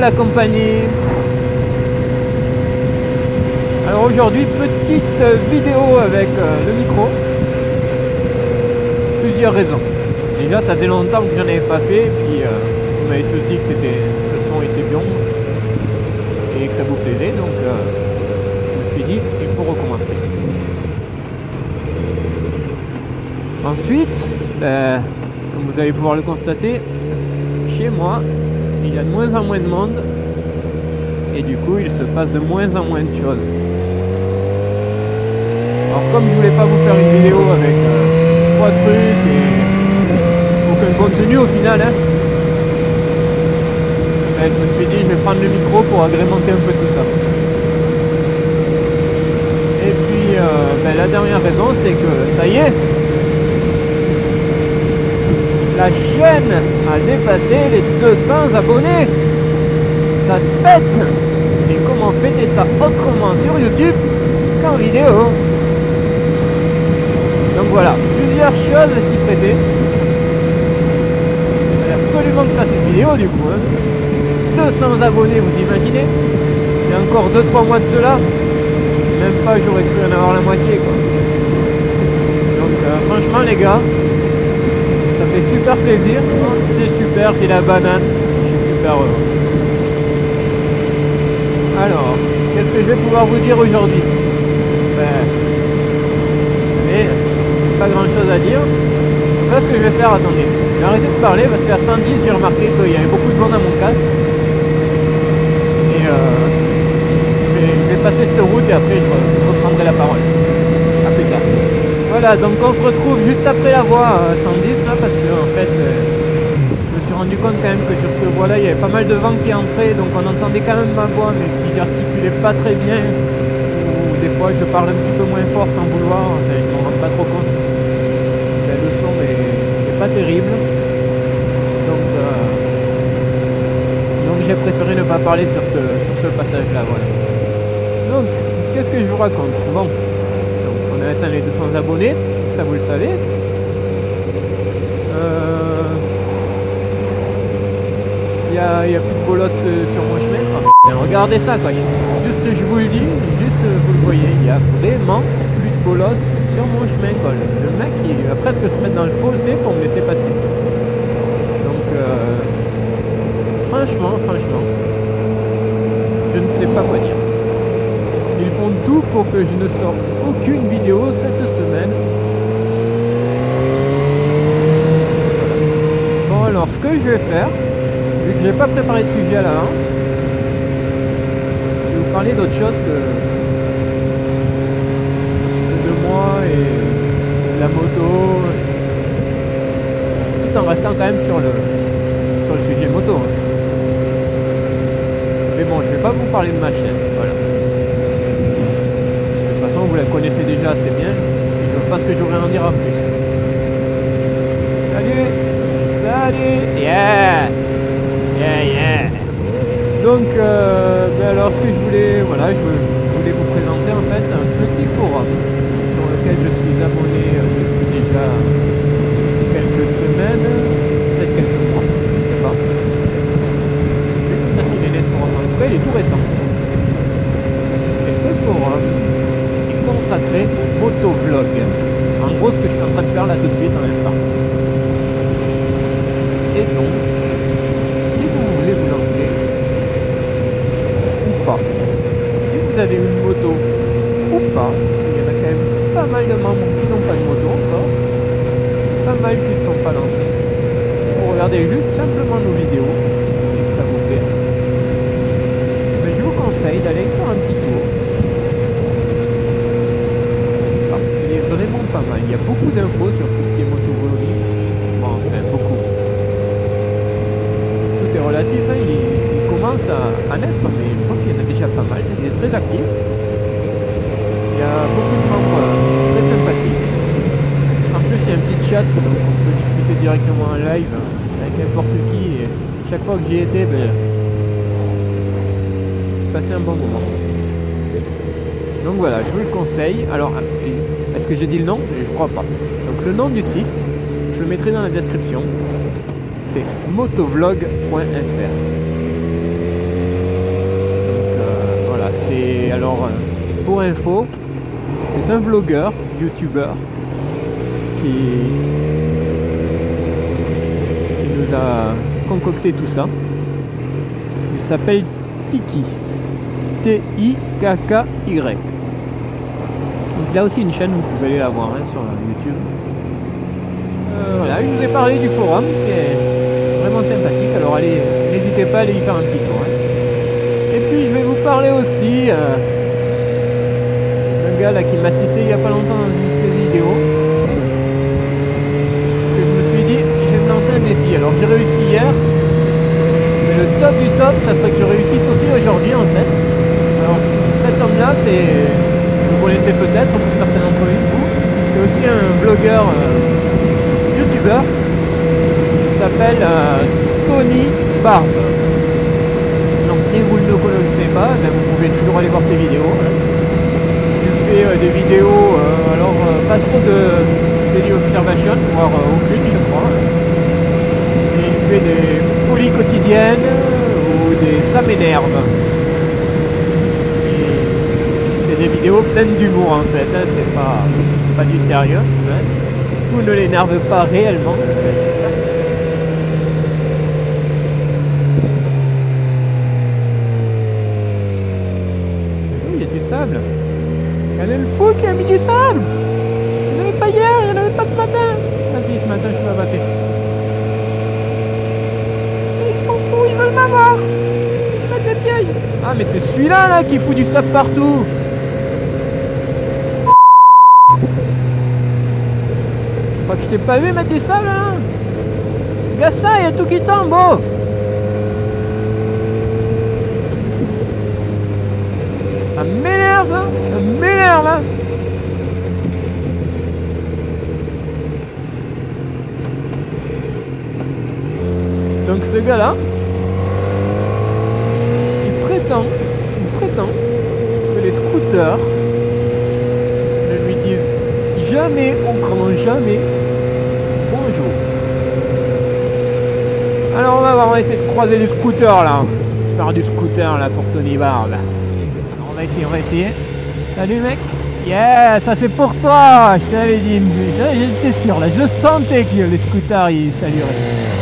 la compagnie. Alors aujourd'hui, petite vidéo avec le micro. Plusieurs raisons. Déjà, ça faisait longtemps que j'en avais pas fait, puis vous m'avez tous dit que le son était bien et que ça vous plaisait, donc je me suis dit il faut recommencer. Ensuite, comme vous allez pouvoir le constater, chez moi, il y a de moins en moins de monde et du coup, il se passe de moins en moins de choses. Alors comme je voulais pas vous faire une vidéo avec 3 trucs et aucun contenu au final, hein, je me suis dit je vais prendre le micro pour agrémenter un peu tout ça. Et puis la dernière raison, c'est que ça y est, la chaîne a dépassé les 200 abonnés. Ça se fête. Et comment fêter ça autrement sur YouTube qu'en vidéo? Donc voilà, plusieurs choses à s'y prêter. Il fallait absolument que ça fasse une vidéo du coup. 200 abonnés, vous imaginez? Il y a encore 2-3 mois de cela, même pas j'aurais cru en avoir la moitié quoi. Donc franchement les gars, ça fait super plaisir, c'est super, c'est la banane, je suis super heureux. Alors, qu'est-ce que je vais pouvoir vous dire aujourd'hui? Mais c'est pas grand chose à dire. Donc là ce que je vais faire, attendez, je vais arrêter de parler parce qu'à 110 j'ai remarqué qu'il y avait beaucoup de monde à mon casque. Et je vais passer cette route et après je reprendrai la parole. A plus tard. Voilà, donc on se retrouve juste après la voie 110 là, parce que en fait je me suis rendu compte quand même que sur cette voie là il y avait pas mal de vent qui entrait, donc on entendait quand même ma voix, mais si j'articulais pas très bien, ou des fois je parle un petit peu moins fort sans vouloir, enfin je m'en rends pas trop compte. Le son est pas terrible, donc j'ai préféré ne pas parler sur ce passage là, voilà. Donc qu'est-ce que je vous raconte? Bon, on a atteint les 200 abonnés, ça vous le savez. Il y a plus de bolos sur mon chemin. Oh, regardez ça quoi, juste je vous le dis, juste vous le voyez, il y a vraiment plus de bolos sur mon chemin quoi. Le mec il va presque se mettre dans le fossé pour me laisser passer. Donc franchement, je ne sais pas quoi dire. Ils font tout pour que je ne sorte aucune vidéo cette semaine. Bon alors ce que je vais faire, vu que j'ai pas préparé de sujet à l'avance, je vais vous parler d'autre chose que de moi et de la moto, tout en restant quand même sur le sujet moto. Mais bon, je vais pas vous parler de ma chaîne, voilà. Vous la connaissez déjà assez bien, et je ne sais pas ce que j'aurais à en dire en plus. Salut, yeah. Donc alors ce que je voulais, voilà, je voulais vous présenter en fait un petit forum sur lequel je suis abonné depuis déjà quelques semaines, peut-être quelques mois, je ne sais pas, parce qu'il est né ce forum, en tout cas il est tout récent. Et ce forum consacré au motovlog. En gros, ce que je suis en train de faire là tout de suite, à l'instant. Et donc, si vous voulez vous lancer, ou pas, si vous avez une moto, ou pas, parce qu'il y en a quand même pas mal de membres qui n'ont pas de moto encore, pas mal qui ne sont pas lancés, si vous regardez juste simplement nos vidéos, et que ça vous plaît, je vous conseille d'aller faire un petit tour. Vraiment pas mal, il y a beaucoup d'infos sur tout ce qui est motovlogging, bon, enfin beaucoup, tout est relatif, hein. Il commence à naître, mais je pense qu'il y en a déjà pas mal, il est très actif, il y a beaucoup de membres très sympathiques, en plus il y a un petit chat, donc on peut discuter directement en live avec n'importe qui, et chaque fois que j'y étais, j'ai passé un bon moment. Donc voilà, je vous le conseille. Alors, est-ce que j'ai dit le nom? Je crois pas. Donc le nom du site, je le mettrai dans la description. C'est motovlog.fr. Et alors, pour info, c'est un vlogueur, youtubeur, qui nous a concocté tout ça. Il s'appelle Tiki. T-I-K-K-Y. Donc il a aussi une chaîne, vous pouvez aller la voir hein, sur YouTube. Voilà, je vous ai parlé du forum qui est vraiment sympathique, alors allez, n'hésitez pas à aller y faire un petit tour. Hein. Et puis je vais vous parler aussi d'un gars là qui m'a cité il n'y a pas longtemps dans une de ses vidéos. Parce que je me suis dit, je vais me lancer un défi. Alors j'ai réussi hier, mais le top du top, ça serait que je réussisse aussi aujourd'hui en fait. Alors cet homme-là, vous connaissez peut-être pour certains d'entre vous, c'est aussi un blogueur youtubeur qui s'appelle Tony Barbe. Donc si vous ne le connaissez pas, ben, vous pouvez toujours aller voir ses vidéos. Hein. Il fait des vidéos, pas trop de daily observation, voire aucune je crois. Et il fait des folies quotidiennes ou des ça m'énerve. C'est des vidéos pleines d'humour en fait, hein. C'est pas du sérieux. Hein. Tout ne l'énerve pas réellement. Il y a du sable. Quel est le fou qui a mis du sable? Il n'y en avait pas hier, il n'y en avait pas ce matin. Ah si, ce matin je suis pas passé. Ils sont fous, ils veulent m'avoir. Ils mettent des pièges. Ah mais c'est celui-là là qui fout du sable partout. Pas que je t'ai pas vu mettre du sable hein. Regarde ça, il y a tout qui tombe, oh. Ça m'énerve ça, ça m'énerve hein. Donc ce gars là, il prétend que les scooters ne lui disent jamais, au grand jamais, bonjour. Alors on va essayer de croiser du scooter là. Je vais faire du scooter là pour Tony Barbe. Alors, on va essayer. Salut mec. Yeah, ça c'est pour toi. Je t'avais dit, j'étais sûr là, je sentais que les scooters ils salueraient.